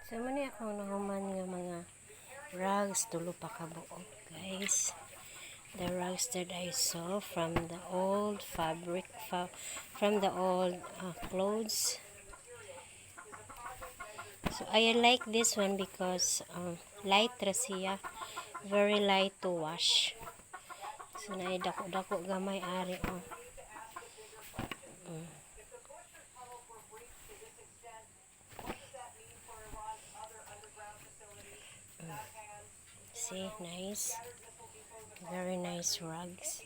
So, muna akong nahuman nga mga rugs, tulo pa kabuok, guys. The rugs that I saw from the old fabric, from the old clothes. So, I like this one because light ra siya, very light to wash. So, naidako-dako gamay ari, oh. See, nice. Very nice rugs.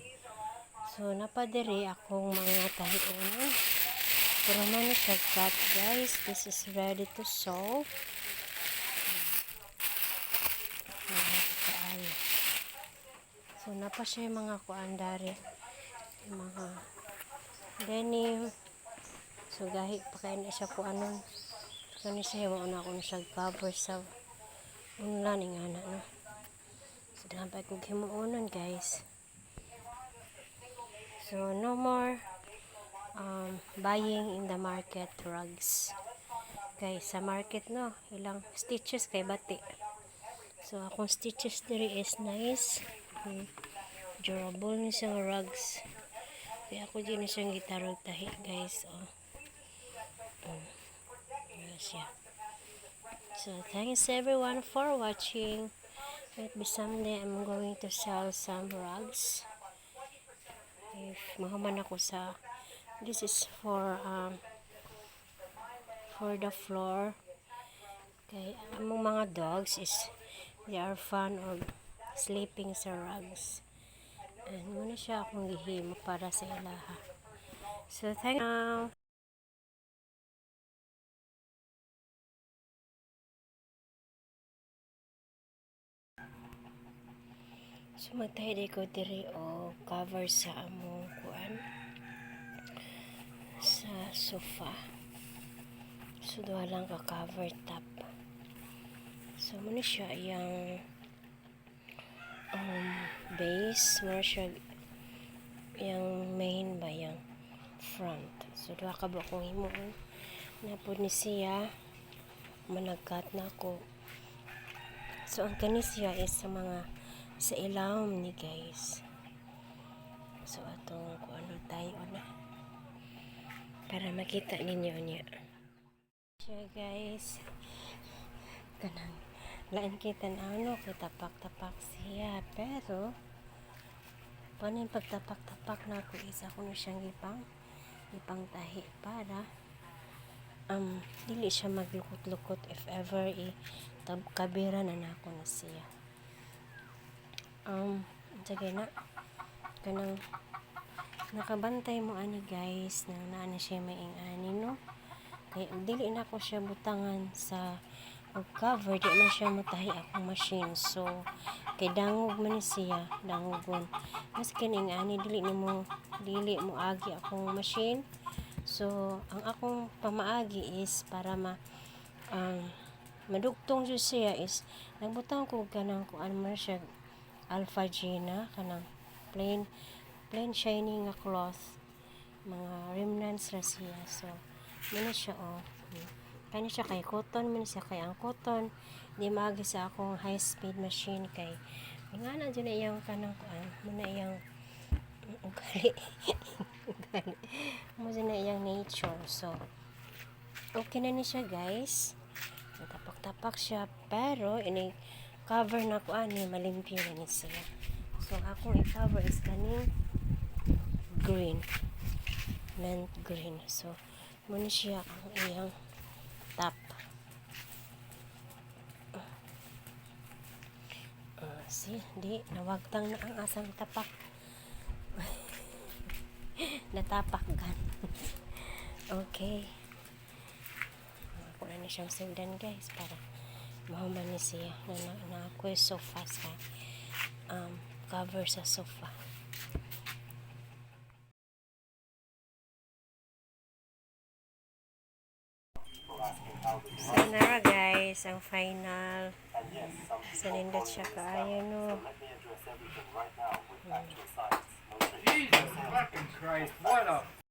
So, napadiri akong mga tahiunan. Pero man siya cut, guys. This is ready to sew. So, napa siya yung mga kuandari. Yung mga denim. So, gahi pa kayo na siya kuanon. So, ni siya yung una akong siya cover sa unlan nga na, no? So, dapat kong himuunan, guys. So, no more buying in the market rugs. Guys, sa market, no, ilang stitches kay bati. So, akong stitches diri is nice. Durable ni siyang rugs. Kaya ako din siyang gitarog tahi, guys. Oh. Siya. So, thanks everyone for watching. Maybe someday I'm going to sell some rugs. If mahuman ako sa, this is for the floor. Okay, among mga dogs is they are fond of sleeping sa rugs. And muna siya akong gihimo para sa ilaha. So, thank you. So, magtahiday ko diri o cover sa among kuan sa sofa. So, doon lang ka cover top. So, muna siya yung base. Muna siya yung main ba yung front. So, doon ka ba kong himuon. Napod ni siya. Managkat na ako. So, ang kanis siya is sa mga sa ilawom ni guys. So, atong kung ano tayo na. Para makita ninyo niya. Siya guys. Kanang lain kita na ano. Tapak-tapak siya. Pero, paano yung pagtapak-tapak na ako isa ko na siyang ipang tahi para dili siya maglukot-lukot if ever kabira na ako na siya. Sige na kanang nakabantay mo ani guys nang naana siya maing ani no kaya dili na ko siya butangan sa cover di man siya matahi akong machine so kay dangog man siya dangogon mas kining ani dili mo agi akong machine so ang akong pamaagi is para madugtong jud siya is nagbutang ko kanang kuan man siya Alpha Gina kanang plain shiny nga cloth mga remnants ra siya so muna siya kani siya kay cotton man siya kay ang cotton di maagi sa akong high speed machine kay nga na dyan na iyang kanang kuan muna iyang ugali mo dyan na iyang nature so okay na ni siya guys tapak-tapak siya pero ini cover na ko ani malimpyo na ni siya so akong i-cover is kaning green mint green so muna siya ang iyang top see di nawagtang na ang asang tapak natapak gan okay ako na siyang sundan guys para mahuman ni siya na ako yung sofa sa cover sa sofa so nara guys ang final sanindot siya kaayo no Jesus fucking Christ, what a